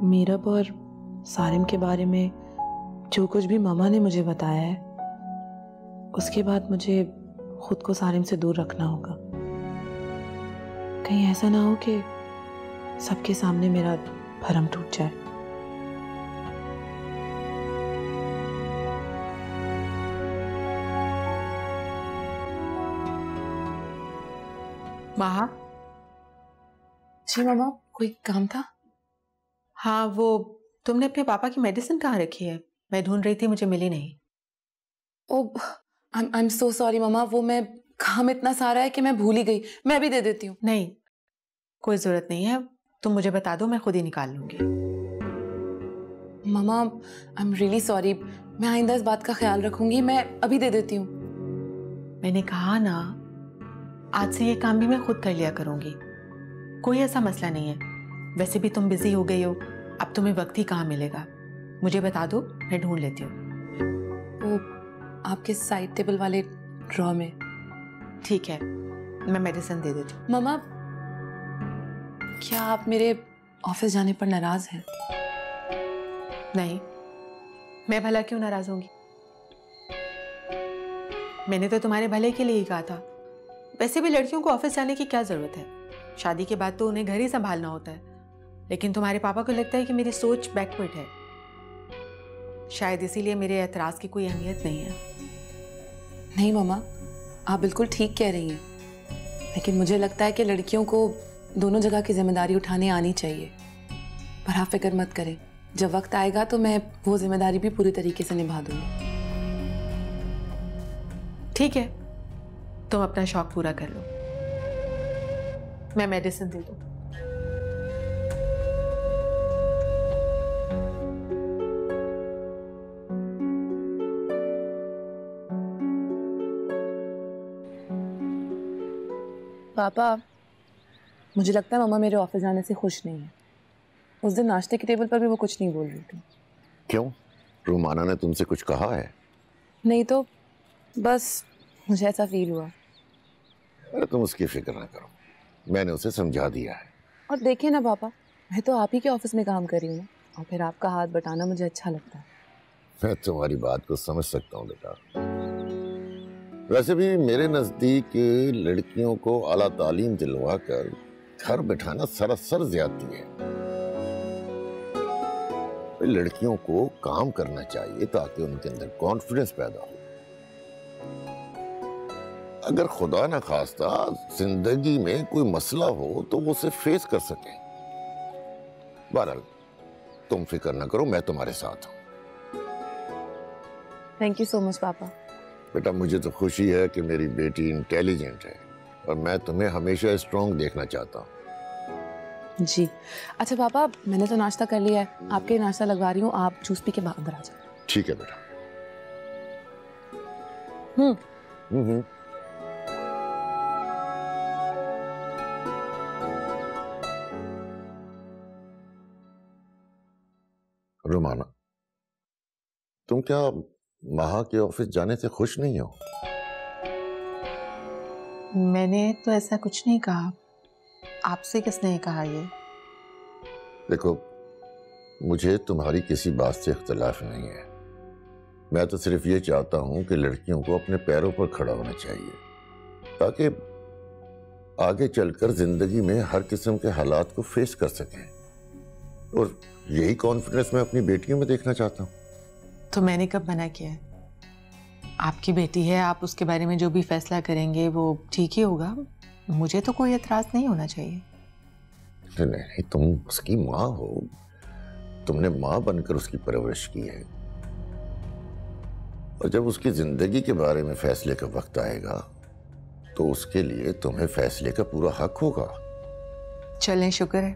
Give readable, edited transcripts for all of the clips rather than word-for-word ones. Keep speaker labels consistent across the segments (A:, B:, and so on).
A: मीरब और सारिम के बारे में जो कुछ भी मामा ने मुझे बताया है, उसके बाद मुझे खुद को सारिम से दूर रखना होगा। कहीं ऐसा ना हो कि सबके सामने मेरा भरम टूट जाए।
B: महा।
A: जी मामा, कोई काम था?
B: हाँ, वो तुमने अपने पापा की मेडिसिन कहाँ रखी है? मैं ढूंढ रही थी, मुझे मिली नहीं।
A: ओ, आई एम सो सॉरी मामा, वो मैं काम इतना सारा है कि मैं भूल ही गई। मैं भी दे देती हूँ।
B: नहीं, कोई जरूरत नहीं है, तुम मुझे बता दो, मैं खुद ही निकाल लूंगी।
A: मामा आई एम रियली सॉरी, मैं आइंदा इस बात का ख्याल रखूंगी। मैं अभी दे देती हूँ।
B: मैंने कहा ना, आज से ये काम भी मैं खुद कर लिया करूंगी, कोई ऐसा मसला नहीं है। वैसे भी तुम बिजी हो गई हो, अब तुम्हें वक्त ही कहाँ मिलेगा। मुझे बता दो, मैं ढूंढ लेती हूँ।
A: वो आपके साइड टेबल वाले ड्रॉ में।
B: ठीक है, मैं मेडिसिन दे देती हूँ।
A: मामा, क्या आप मेरे ऑफिस जाने पर नाराज हैं?
B: नहीं, मैं भला क्यों नाराज होंगी? मैंने तो तुम्हारे भले के लिए ही कहा था। वैसे भी लड़कियों को ऑफिस जाने की क्या जरूरत है? शादी के बाद तो उन्हें घर ही संभालना होता है। लेकिन तुम्हारे पापा को लगता है कि मेरी सोच बैकवर्ड है, शायद इसीलिए मेरे एतराज की कोई अहमियत नहीं है।
A: नहीं मामा, आप बिल्कुल ठीक कह रही हैं, लेकिन मुझे लगता है कि लड़कियों को दोनों जगह की जिम्मेदारी उठाने आनी चाहिए। पर आप फिक्र मत करें, जब वक्त आएगा तो मैं वो जिम्मेदारी भी पूरी तरीके से निभा दूंगी।
B: ठीक है, तुम अपना शौक पूरा कर लो, मैं मेडिसिन दे दूं।
A: पापा, मुझे लगता है मामा मेरे ऑफिस जाने से खुश नहीं है। उस दिन नाश्ते की टेबल पर भी वो कुछ नहीं बोल रही थी।
C: क्यों? रुमाना ने तुमसे कुछ कहा है?
A: नहीं तो बस मुझे ऐसा फील हुआ।
C: अरे तुम उसकी फिक्र ना करो, मैंने उसे समझा दिया है।
A: और देखे ना पापा, मैं तो आप ही के ऑफिस में काम कर रही हूँ, और फिर आपका हाथ बटाना मुझे अच्छा लगता है।
C: मैं तुम्हारी बात को समझ सकता हूँ बेटा। वैसे भी मेरे नजदीक लड़कियों को आला तालीम दिलवा कर घर बिठाना सरासर ज्यादती है। लड़कियों को काम करना चाहिए ताकि उनके अंदर कॉन्फिडेंस पैदा हो। अगर खुदा ना खास्ता जिंदगी में कोई मसला हो तो वो उसे फेस कर सके। बहरहाल तुम फिक्र ना करो, मैं तुम्हारे साथ हूं।
A: थैंक यू सो मच पापा।
C: बेटा, मुझे तो खुशी है कि मेरी बेटी इंटेलिजेंट है और मैं तुम्हें हमेशा स्ट्रांग देखना चाहता हूँ।
A: जी अच्छा पापा, मैंने तो नाश्ता कर लिया है, आपके नाश्ता लगवा रही हूँ, आप जूस पी के अंदर आ जाओ।
C: ठीक है बेटा। रुमाना, तुम क्या महा के ऑफिस जाने से खुश नहीं हो?
B: मैंने तो ऐसा कुछ नहीं कहा, आपसे किसने कहा ये?
C: देखो, मुझे तुम्हारी किसी बात से इख्तिलाफ नहीं है। मैं तो सिर्फ ये चाहता हूं कि लड़कियों को अपने पैरों पर खड़ा होना चाहिए ताकि आगे चलकर जिंदगी में हर किस्म के हालात को फेस कर सकें। और यही कॉन्फिडेंस मैं अपनी बेटियों में देखना चाहता हूं।
B: तो मैंने कब मना किया है? आपकी बेटी है, आप उसके बारे में जो भी फैसला करेंगे वो ठीक ही होगा। मुझे तो कोई एतराज नहीं होना चाहिए।
C: नहीं, तुम उसकी माँ हो, तुमने माँ बनकर उसकी परवरिश की है, और जब उसकी जिंदगी के बारे में फैसले का वक्त आएगा तो उसके लिए तुम्हें फैसले का पूरा हक होगा।
B: चलें, शुक्र है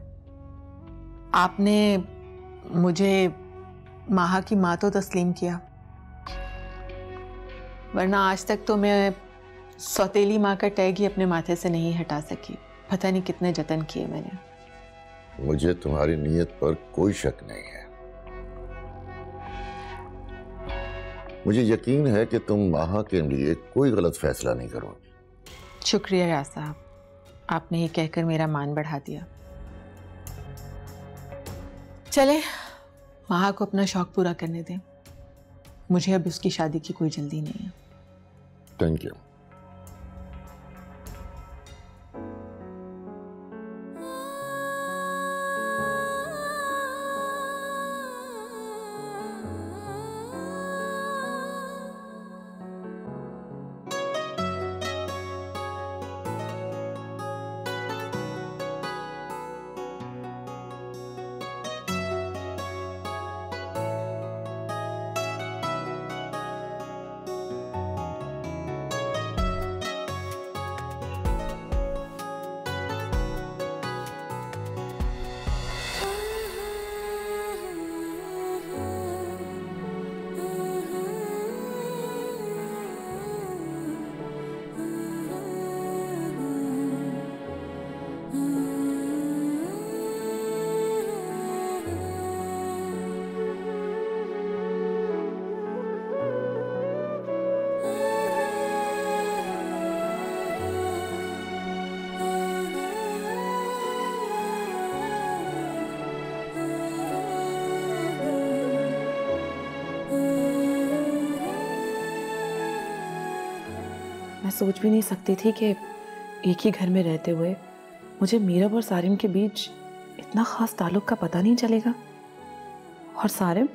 B: आपने मुझे माहा की माँ तो तस्लीम किया, वरना आज तक तो मैं सौतेली माँ का टैग ही अपने माथे से नहीं हटा सकी। पता नहीं कितने जतन किए मैंने।
C: मुझे तुम्हारी नीयत पर कोई शक नहीं है। मुझे यकीन है कि तुम माहा के लिए कोई गलत फैसला नहीं करोगे।
B: शुक्रिया रियाज साहब, आपने ये कहकर मेरा मान बढ़ा दिया। चले महा को अपना शौक पूरा करने दें। मुझे अब उसकी शादी की कोई जल्दी नहीं है।
C: Thank you.
A: मैं सोच भी नहीं सकती थी कि एक ही घर में रहते हुए मुझे मीरब और सारिम के बीच इतना खास ताल्लुक का पता नहीं चलेगा। और सारिम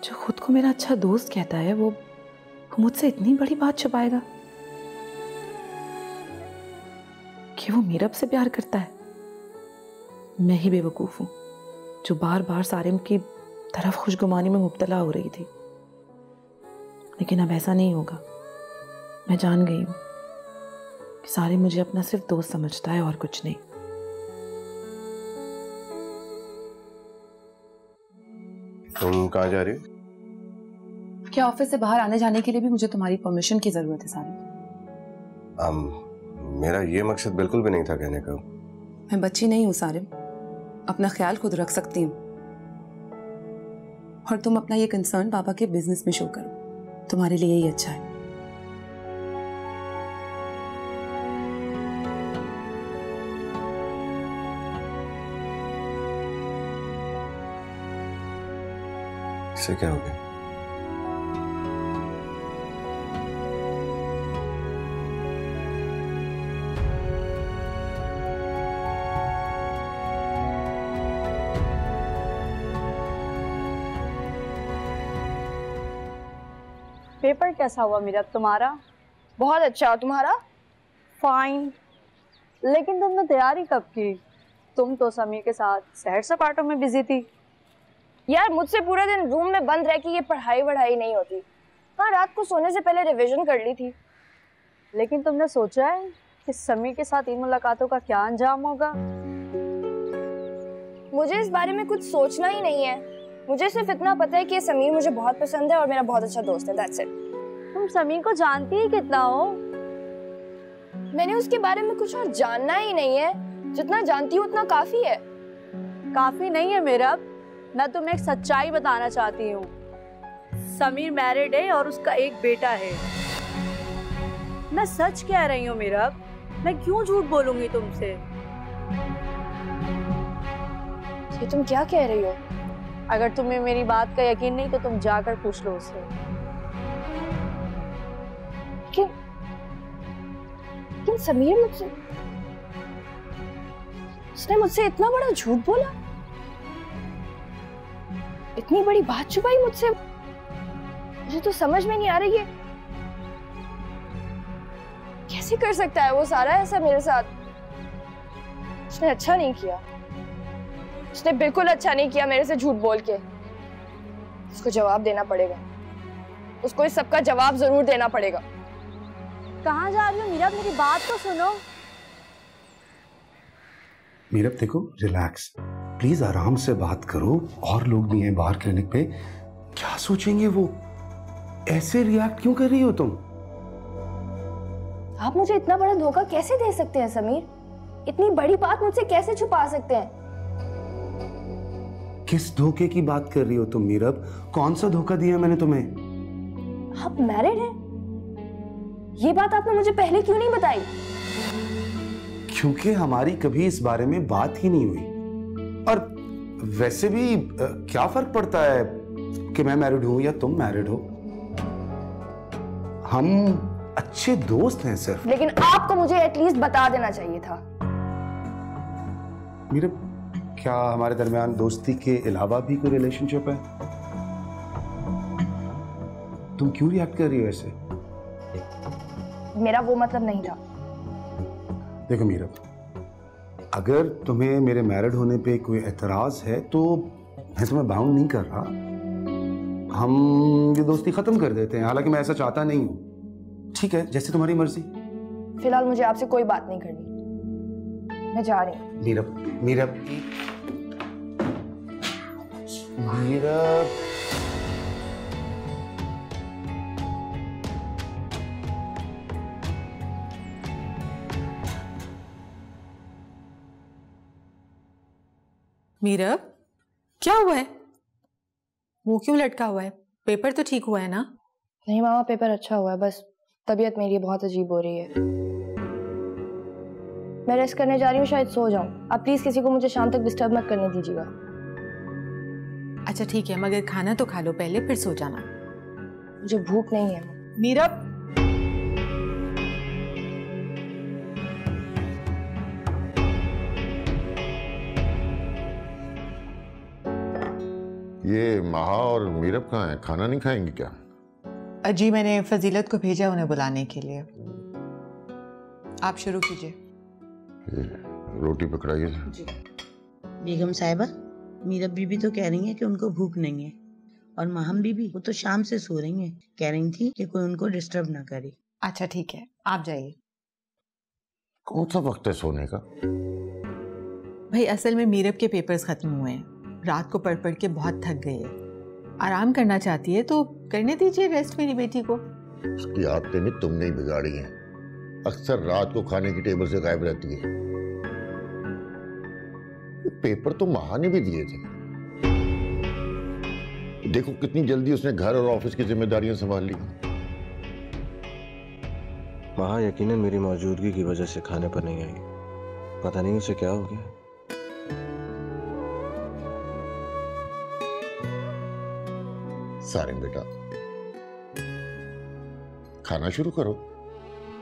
A: जो खुद को मेरा अच्छा दोस्त कहता है वो मुझसे इतनी बड़ी बात छुपाएगा कि वो मीरब से प्यार करता है। मैं ही बेवकूफ़ हूँ जो बार बार सारिम की तरफ खुशगुमानी में मुब्तला हो रही थी। लेकिन अब ऐसा नहीं होगा। मैं जान गई हूँ कि सारिम मुझे अपना सिर्फ दोस्त समझता है और कुछ नहीं।
D: तुम कहाँ जा रही हो?
A: क्या ऑफिस से बाहर आने जाने के लिए भी मुझे तुम्हारी परमिशन की जरूरत है सारिम?
D: मेरा ये मकसद बिल्कुल भी नहीं था कहने का।
A: मैं बच्ची नहीं हूँ सारिम, अपना ख्याल खुद रख सकती हूँ। और तुम अपना ये कंसर्न पापा के बिजनेस में शो करो, तुम्हारे लिए यही अच्छा है।
D: इससे क्या हो गया?
E: पेपर कैसा हुआ मीरब तुम्हारा?
F: बहुत अच्छा। तुम्हारा?
E: फाइन। लेकिन तुमने तैयारी कब की? तुम तो समीर के साथ सैर सपाटों में बिजी थी।
F: यार मुझसे पूरे दिन रूम में बंद रह के ये पढ़ाई वढ़ाई नहीं होती। हाँ, रात को सोने से पहले रिवीजन कर ली थी।
E: लेकिन तुमने सोचा है कि समीर के साथ इन मुलाकातों का क्या अंजाम होगा?
F: मुझे इस बारे में कुछ सोचना ही नहीं है। मुझे सिर्फ इतना पता है कि समीर मुझे बहुत पसंद है और मेरा बहुत अच्छा दोस्त है। That's it.
E: तुम समीर को जानती ही कितना हो?
F: मैंने उसके बारे में कुछ और जानना ही नहीं है। जितना जानती हूँ उतना काफी है।
E: काफी नहीं है मीरब। मैं तुम्हें एक सच्चाई बताना चाहती हूँ। समीर मैरिड है और उसका एक बेटा है। मैं सच कह रही हूँ मीरब। मैं क्यों झूठ बोलूंगी तुमसे?
F: ये तुम क्या कह रही हो?
E: अगर तुम्हें मेरी बात का यकीन नहीं तो तुम जाकर पूछ लो उससे।
F: लेकिन समीर मुझसे, उसने मुझसे इतना बड़ा झूठ बोला, इतनी बड़ी बात छुपाई मुझसे। मुझे तो समझ में नहीं आ रही है कैसे कर सकता है वो सारा ऐसा मेरे साथ। उसने अच्छा नहीं किया। उसने बिल्कुल अच्छा नहीं किया मेरे से झूठ बोल के। उसको जवाब देना पड़ेगा। उसको इस सब का जवाब जरूर देना पड़ेगा।
E: कहाँ जा रही हो मीरब? मेरी बात तो सुनो।
G: मीरब देखो, रिलैक्स प्लीज, आराम से बात करो। और लोग भी हैं बाहर क्लिनिक पे, क्या सोचेंगे वो? ऐसे रिएक्ट क्यों कर रही हो तुम?
F: आप मुझे इतना बड़ा धोखा कैसे दे सकते हैं समीर? इतनी बड़ी बात मुझसे कैसे छुपा सकते हैं?
G: किस धोखे की बात कर रही हो तुम मीरब? कौन सा धोखा दिया मैंने तुम्हें?
F: आप मैरिड हैं? ये बात आपने मुझे पहले क्यों नहीं बताई?
G: क्योंकि हमारी कभी इस बारे में बात ही नहीं हुई। और वैसे भी क्या फर्क पड़ता है कि मैं मैरिड हूं या तुम मैरिड हो? हम अच्छे दोस्त हैं सिर्फ।
F: लेकिन आपको मुझे एटलीस्ट बता देना चाहिए था।
G: मेरे क्या हमारे दरमियान दोस्ती के अलावा भी कोई रिलेशनशिप है? तुम क्यों रिएक्ट कर रही हो ऐसे?
F: मेरा वो मतलब नहीं था।
G: देखो मीरा, अगर तुम्हें मेरे मैरिड होने पे कोई एतराज है तो मैं तुम्हें बाउंड नहीं कर रहा। हम ये दोस्ती खत्म कर देते हैं, हालांकि मैं ऐसा चाहता नहीं हूं। ठीक है, जैसे तुम्हारी मर्जी।
F: फिलहाल मुझे आपसे कोई बात नहीं करनी, मैं जा रही हूँ।
G: मीरा, मीरा, मीरा,
B: मीरब, क्या हुआ है? मुंह क्यों लटका हुआ है? पेपर तो ठीक हुआ है ना?
F: नहीं मामा, पेपर अच्छा हुआ है, बस तबीयत मेरी बहुत अजीब हो रही है। मैं रेस्ट करने जा रही हूँ, शायद सो जाऊं। आप प्लीज किसी को मुझे शाम तक डिस्टर्ब मत करने दीजिएगा।
B: अच्छा ठीक है, मगर खाना तो खा लो पहले, फिर सो जाना।
F: मुझे भूख नहीं है।
B: मीरब,
C: ये महा और मीरब कहाँ हैं? खाना नहीं खाएंगे क्या?
B: अजी मैंने फजीलत को भेजा उन्हें बुलाने के लिए। आप शुरू कीजिए।
C: रोटी पकड़ाइए।
H: बेगम साहिबा, मीरब बीबी तो कह रही है कि उनको भूख नहीं है, और महम बीबी वो तो शाम से सो रही हैं, कह रही थी कि कोई उनको डिस्टर्ब ना करे।
B: अच्छा ठीक है, आप जाइए।
C: कौन सा वक्त है सोने का?
B: भाई असल में मीरब के पेपर्स खत्म हुए हैं, रात को पढ़ पढ़ के बहुत थक गई है, आराम करना चाहती है, तो करने दीजिए रेस्ट मेरी बेटी को।
C: उसकी आदतें भी तुमने ही बिगाड़ी हैं। अक्सर रात को खाने की टेबल से गायब रहती है। पेपर तो महा ने भी दिए थे। देखो कितनी जल्दी उसने घर और ऑफिस की जिम्मेदारियां संभाल ली।
D: महा यकीनन मेरी मौजूदगी की वजह से खाने पर नहीं आई। पता नहीं उसे क्या हो गया।
C: सारिम बेटा, खाना शुरू करो।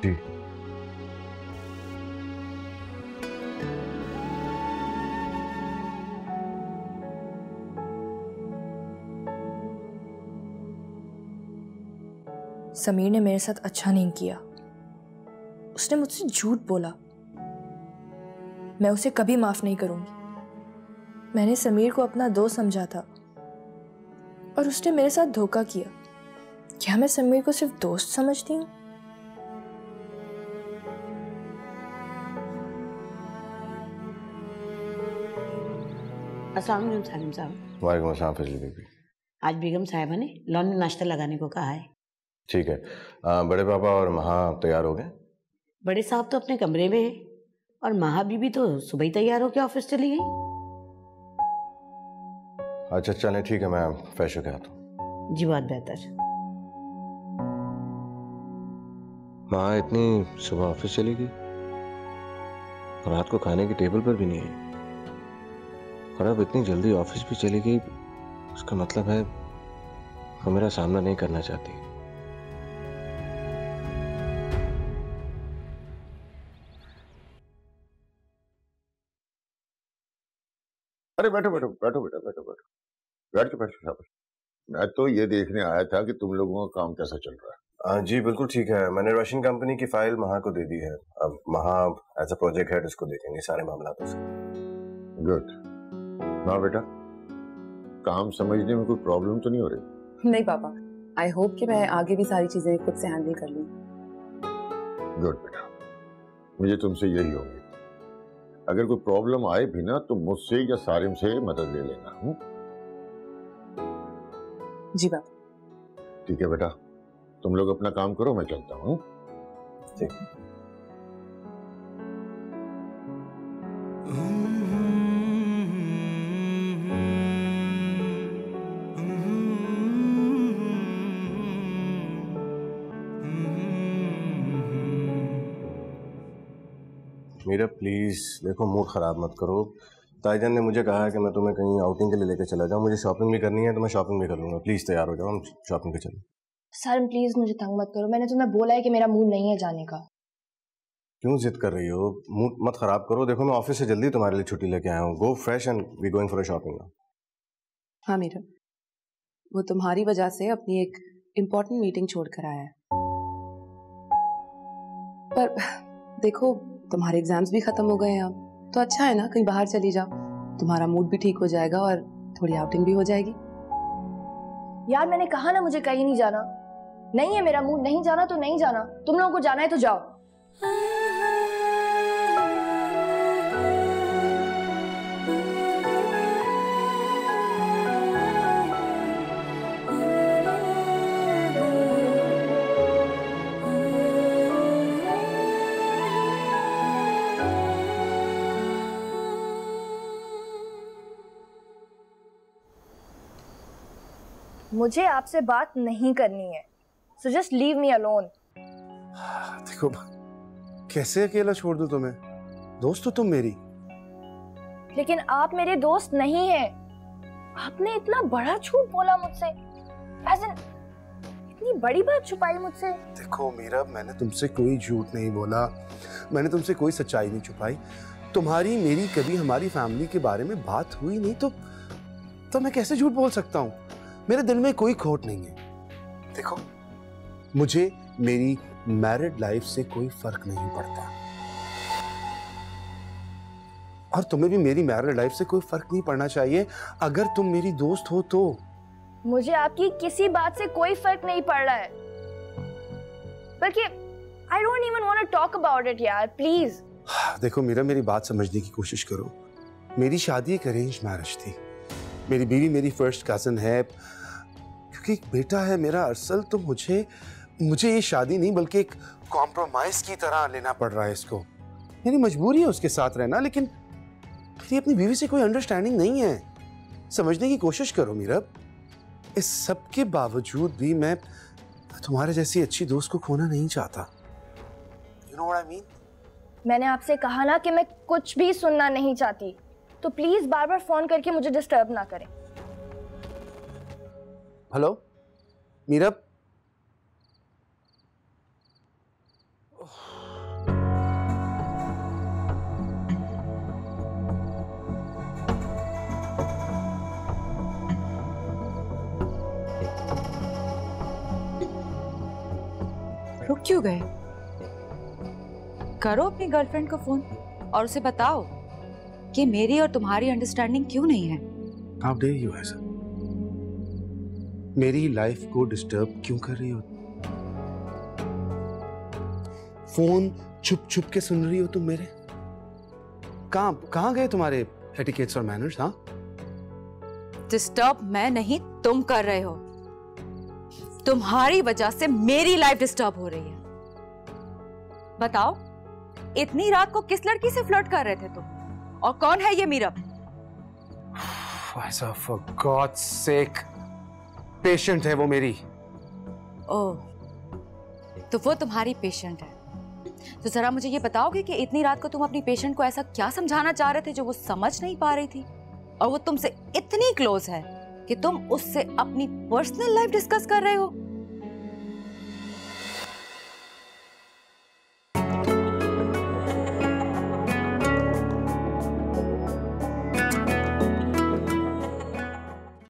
D: जी।
F: समीर ने मेरे साथ अच्छा नहीं किया। उसने मुझसे झूठ बोला। मैं उसे कभी माफ नहीं करूंगी। मैंने समीर को अपना दोस्त समझा था और उसने मेरे साथ धोखा किया। क्या मैं समीर को सिर्फ दोस्त समझती हूँ?
H: अस्सलाम वालेकुम सालिम साहब।
D: वालेकुम अस्सलाम फजली बीबी।
H: आज बेगम साहिबा ने लॉन में नाश्ता लगाने को कहा है।
D: ठीक है, बड़े पापा और महा तैयार हो गए?
H: बड़े साहब तो अपने कमरे में हैं और महा बीबी तो सुबह ही तैयार होकर ऑफिस चली गई।
D: अच्छा चलें, ठीक है, मैं फ्रेश होकर आता हूँ।
H: जी बहुत बेहतर।
D: महा इतनी सुबह ऑफिस चली गई, रात को खाने की टेबल पर भी नहीं आई, और अब इतनी जल्दी ऑफिस भी चली गई। उसका मतलब है वो मेरा सामना नहीं करना चाहती।
C: अरे बैठो बैठो बैठो बेटा, बैठो बैठो, बैठ के बैठो। शाबाश। मैं तो ये देखने आया था कि तुम लोगों का काम कैसा चल रहा है।
D: जी बिल्कुल ठीक है। मैंने रोशन कंपनी की फाइल महा को दे दी है। अब महा एज अ प्रोजेक्ट हेड इसको देखेंगे सारे मामला उसके।
C: गुड। ना बेटा, काम समझने में कोई प्रॉब्लम तो नहीं हो रही?
A: नहीं पापा, आई होप कि मैं आगे भी सारी चीजें खुद से हैंडल कर लूँ।
C: गुड बेटा, मुझे तुमसे यही उम्मीद। अगर कोई प्रॉब्लम आए भी ना तो मुझसे या सारिम से मदद ले लेना।
A: जी पापा।
C: ठीक है बेटा, तुम लोग अपना काम करो, मैं चलता हूँ।
D: ठीक। मीरा प्लीज देखो, मूड खराब मत करो। ताईजान ने मुझे कहा है कि मैं तुम्हें कहीं आउटिंग के लिए लेकर चला जाऊँ, मुझे शॉपिंग भी करनी है तो मैं शॉपिंग भी कर लूँगा। प्लीज़ तैयार हो जाओ, हम शॉपिंग पे चलें।
F: सर प्लीज मुझे तंग मत करो, मैंने तुम्हें बोला है कि मेरा मूड नहीं है जाने का।
D: क्यों जिद कर रही हो? मूड मत खराब करो। देखो मैं ऑफिस से जल्दी तुम्हारे लिए छुट्टी लेके आया हूँ। Go fresh and we going for a shopping.
A: हाँ मीरा, वो तुम्हारी वजह से अपनी एक इम्पोर्टेंट मीटिंग छोड़कर आया है। पर देखो तुम्हारे एग्जाम्स भी खत्म हो गए हैं अब, तो अच्छा है ना कहीं बाहर चली जाओ, तुम्हारा मूड भी ठीक हो जाएगा और थोड़ी आउटिंग भी हो जाएगी।
F: यार मैंने कहा ना मुझे कहीं नहीं जाना, नहीं है मेरा मूड, नहीं जाना तो नहीं जाना, तुम लोगों को जाना है तो जाओ। मुझे आपसे बात नहीं करनी है, so just leave me alone।
G: देखो कैसे अकेला छोड़ दूं तुम्हें, दोस्त हो तुम मेरी।
F: लेकिन आप मेरे दोस्त नहीं हैं। आपने इतना बड़ा झूठ बोला मुझसे, इतनी बड़ी बात छुपाई मुझसे।
G: देखो मीरा, मैंने तुमसे कोई झूठ नहीं बोला, मैंने तुमसे कोई सच्चाई नहीं छुपाई। तुम्हारी मेरी कभी हमारी फैमिली के बारे में बात हुई नहीं तो मैं कैसे झूठ बोल सकता हूँ? मेरे दिल में कोई खोट नहीं है। देखो मुझे मेरी मैरिड लाइफ से कोई फर्क नहीं पड़ता, और तुम्हें भी मेरी मैरिड लाइफ से कोई फर्क नहीं पड़ना चाहिए अगर तुम मेरी दोस्त हो तो।
F: मुझे आपकी किसी बात से कोई फर्क नहीं पड़ रहा है, बल्कि I don't even want to talk about it यार, प्लीज।
G: देखो मीरा, मेरी बात समझने की कोशिश करो। मेरी शादी एक अरेंज मैरिज थी। मेरी बीवी मेरी फर्स्ट कजन है, क्योंकि एक बेटा है मेरा अरसल, तो मुझे ये शादी नहीं बल्कि एक कॉम्प्रोमाइज की तरह लेना पड़ रहा है इसको। मेरी मजबूरी है उसके साथ रहना, लेकिन मेरी अपनी बीवी से कोई अंडरस्टैंडिंग नहीं है। समझने की कोशिश करो मीरा। इस सब के बावजूद भी मैं तुम्हारे जैसी अच्छी दोस्त को खोना नहीं चाहता। You know what I mean?
F: मैंने आपसे कहा ना कि मैं कुछ भी सुनना नहीं चाहती, तो प्लीज बार बार फोन करके मुझे डिस्टर्ब ना करें।
G: हेलो मीरा,
I: रुक क्यों गए? करो अपनी गर्लफ्रेंड को फोन और उसे बताओ कि मेरी और तुम्हारी अंडरस्टैंडिंग क्यों नहीं है।
G: How dare you ऐसा? मेरी लाइफ को डिस्टर्ब क्यों कर रही हो? फोन छुप छुप के सुन रही हो तुम मेरे? कहां गए तुम्हारे एटिकेट्स और मैनर्स? हाँ,
I: डिस्टर्ब मैं नहीं, तुम कर रहे हो। तुम्हारी वजह से मेरी लाइफ डिस्टर्ब हो रही है। बताओ, इतनी रात को किस लड़की से फ्लर्ट कर रहे थे तुम, और कौन है ये Meerab?
G: For God's sake, patient है वो मेरी।
I: ओह, तो वो तुम्हारी पेशेंट है। तो जरा मुझे ये बताओगे कि इतनी रात को तुम अपनी पेशेंट को ऐसा क्या समझाना चाह रहे थे जो वो समझ नहीं पा रही थी, और वो तुमसे इतनी क्लोज है कि तुम उससे अपनी पर्सनल लाइफ डिस्कस कर रहे हो?